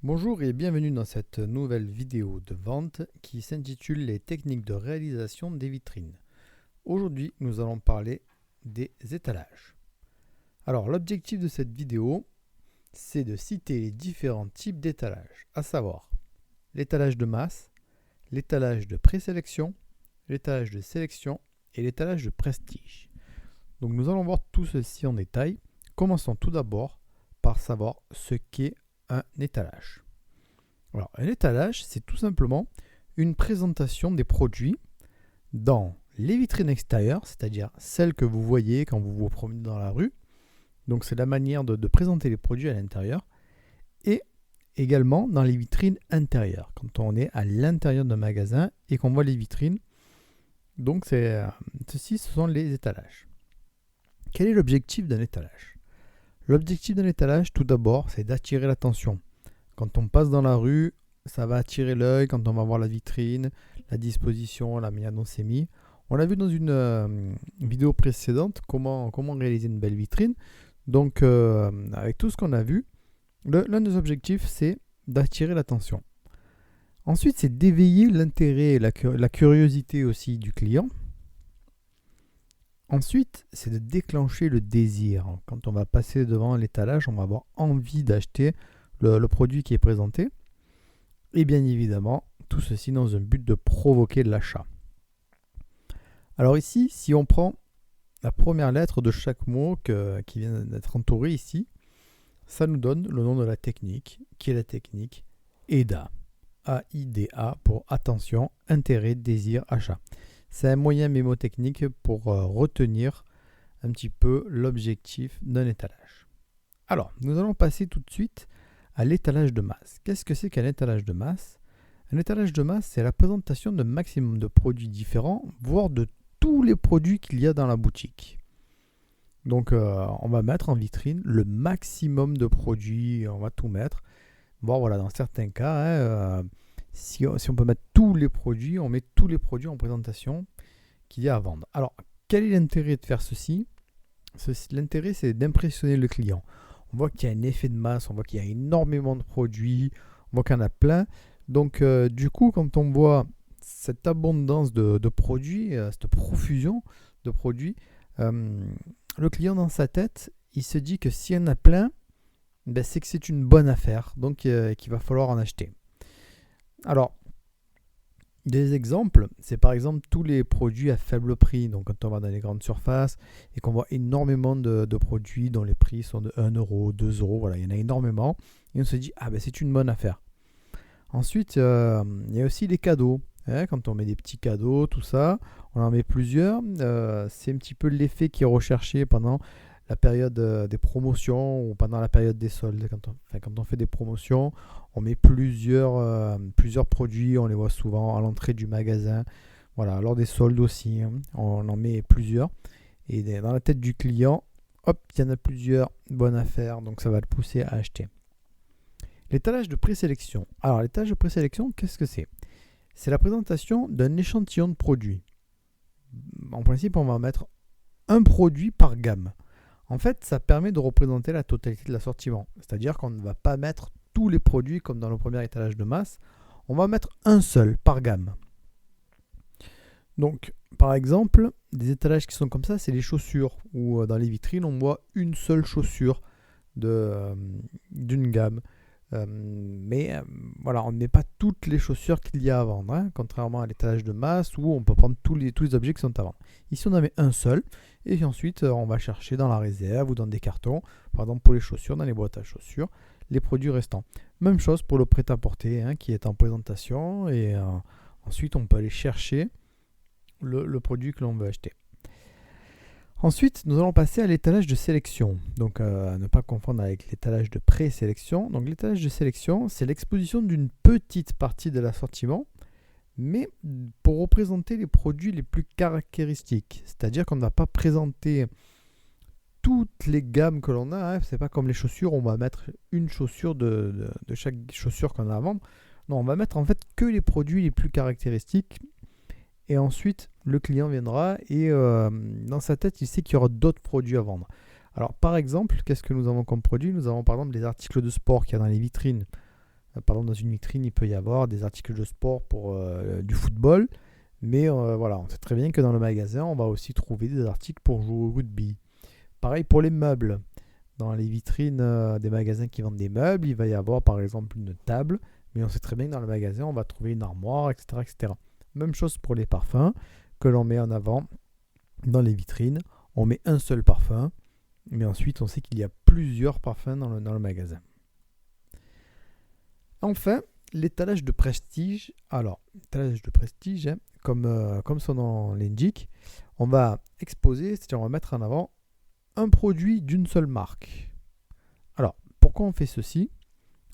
Bonjour et bienvenue dans cette nouvelle vidéo de vente qui s'intitule Les techniques de réalisation des vitrines. Aujourd'hui, nous allons parler des étalages. Alors, l'objectif de cette vidéo, c'est de citer les différents types d'étalages, à savoir l'étalage de masse, l'étalage de présélection, l'étalage de sélection et l'étalage de prestige. Donc, nous allons voir tout ceci en détail. Commençons tout d'abord par savoir ce qu'est un étalage. Alors, un étalage, c'est tout simplement une présentation des produits dans les vitrines extérieures, c'est-à-dire celles que vous voyez quand vous vous promenez dans la rue. Donc, c'est la manière de présenter les produits à l'intérieur. Et également dans les vitrines intérieures, quand on est à l'intérieur d'un magasin et qu'on voit les vitrines. Donc, ceci, ce sont les étalages. Quel est l'objectif d'un étalage ? L'objectif d'un étalage, tout d'abord, c'est d'attirer l'attention. Quand on passe dans la rue, ça va attirer l'œil quand on va voir la vitrine, la disposition, la manière dont c'est mis. On l'a vu dans une vidéo précédente, comment réaliser une belle vitrine. Donc, avec tout ce qu'on a vu, l'un des objectifs, c'est d'attirer l'attention. Ensuite, c'est d'éveiller l'intérêt et la curiosité aussi du client. Ensuite, c'est de déclencher le désir. Quand on va passer devant l'étalage, on va avoir envie d'acheter le produit qui est présenté. Et bien évidemment, tout ceci dans un but de provoquer de l'achat. Alors ici, si on prend la première lettre de chaque mot qui vient d'être entouré ici, ça nous donne le nom de la technique, qui est la technique AIDA. A-I-D-A pour attention, intérêt, désir, achat. C'est un moyen mémotechnique pour retenir un petit peu l'objectif d'un étalage. Alors, nous allons passer tout de suite à l'étalage de masse. Qu'est-ce que c'est qu'un étalage de masse ? Un étalage de masse, c'est la présentation d'un maximum de produits différents, voire de tous les produits qu'il y a dans la boutique. Donc, on va mettre en vitrine le maximum de produits, on va tout mettre. Bon, voilà, dans certains cas, si on peut mettre tous les produits, on met tous les produits en présentation qu'il y a à vendre. Alors, quel est l'intérêt de faire ceci ? L'intérêt, c'est d'impressionner le client. On voit qu'il y a un effet de masse, on voit qu'il y a énormément de produits, on voit qu'il y en a plein. Donc, du coup, quand on voit cette abondance de produits, cette profusion de produits, le client dans sa tête, il se dit que s'il y en a plein, ben, c'est que c'est une bonne affaire, donc qu'il va falloir en acheter. Alors, des exemples, c'est par exemple tous les produits à faible prix. Donc quand on va dans les grandes surfaces et qu'on voit énormément de produits dont les prix sont de 1 euro, 2 euros, voilà, il y en a énormément. Et on se dit, ah ben c'est une bonne affaire. Ensuite, il y a aussi les cadeaux. Quand on met des petits cadeaux, tout ça, on en met plusieurs. C'est un petit peu l'effet qui est recherché pendant la période des promotions ou pendant la période des soldes. Quand on fait des promotions, on met plusieurs produits, on les voit souvent à l'entrée du magasin. Voilà, lors des soldes aussi, on en met plusieurs. Et dans la tête du client, hop, il y en a plusieurs, bonne affaire, donc ça va le pousser à acheter. L'étalage de présélection. Alors, l'étalage de présélection, qu'est-ce que c'est ? C'est la présentation d'un échantillon de produits. En principe, on va mettre un produit par gamme. En fait, ça permet de représenter la totalité de l'assortiment. C'est-à-dire qu'on ne va pas mettre tous les produits comme dans le premier étalage de masse. On va mettre un seul par gamme. Donc, par exemple, des étalages qui sont comme ça, c'est les chaussures. Où dans les vitrines, on voit une seule chaussure d'une gamme. Mais voilà, on ne met pas toutes les chaussures qu'il y a à vendre, contrairement à l'étalage de masse où on peut prendre tous les objets qui sont à vendre. Ici, on en met un seul et ensuite, on va chercher dans la réserve ou dans des cartons, par exemple pour les chaussures, dans les boîtes à chaussures, les produits restants. Même chose pour le prêt-à-porter qui est en présentation et ensuite, on peut aller chercher le produit que l'on veut acheter. Ensuite, nous allons passer à l'étalage de sélection. Donc, à ne pas confondre avec l'étalage de présélection. Donc, l'étalage de sélection, c'est l'exposition d'une petite partie de l'assortiment, mais pour représenter les produits les plus caractéristiques. C'est-à-dire qu'on ne va pas présenter toutes les gammes que l'on a. C'est pas comme les chaussures, on va mettre une chaussure de chaque chaussure qu'on a à vendre. Non, on va mettre en fait que les produits les plus caractéristiques. Et ensuite, le client viendra et dans sa tête, il sait qu'il y aura d'autres produits à vendre. Alors, par exemple, qu'est-ce que nous avons comme produit ? Nous avons par exemple les articles de sport qu'il y a dans les vitrines. Par exemple, dans une vitrine, il peut y avoir des articles de sport pour du football. Mais voilà, on sait très bien que dans le magasin, on va aussi trouver des articles pour jouer au rugby. Pareil pour les meubles. Dans les vitrines des magasins qui vendent des meubles, il va y avoir par exemple une table, mais on sait très bien que dans le magasin, on va trouver une armoire, etc., etc. Même chose pour les parfums que l'on met en avant dans les vitrines. On met un seul parfum, mais ensuite on sait qu'il y a plusieurs parfums dans le magasin. Enfin, l'étalage de prestige. Alors, l'étalage de prestige, hein, comme son nom l'indique, on va exposer, c'est-à-dire on va mettre en avant un produit d'une seule marque. Alors, pourquoi on fait ceci?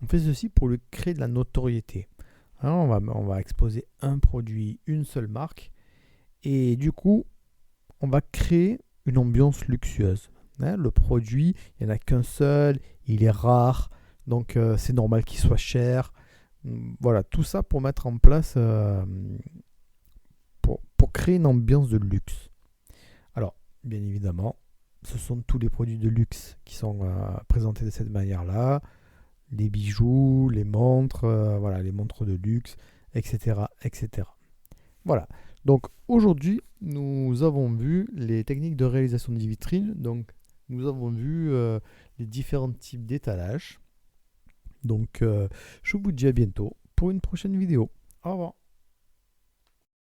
On fait ceci pour lui créer de la notoriété. Alors, on va exposer un produit, une seule marque, et du coup, on va créer une ambiance luxueuse. Hein, le produit, il n'y en a qu'un seul, il est rare, donc c'est normal qu'il soit cher. Voilà, tout ça pour mettre en place, pour créer une ambiance de luxe. Alors, bien évidemment, ce sont tous les produits de luxe qui sont présentés de cette manière-là. Les bijoux, les montres, voilà, les montres de luxe, etc., etc. Voilà. Donc aujourd'hui, nous avons vu les techniques de réalisation des vitrines. Donc nous avons vu les différents types d'étalage. Donc je vous dis à bientôt pour une prochaine vidéo. Au revoir.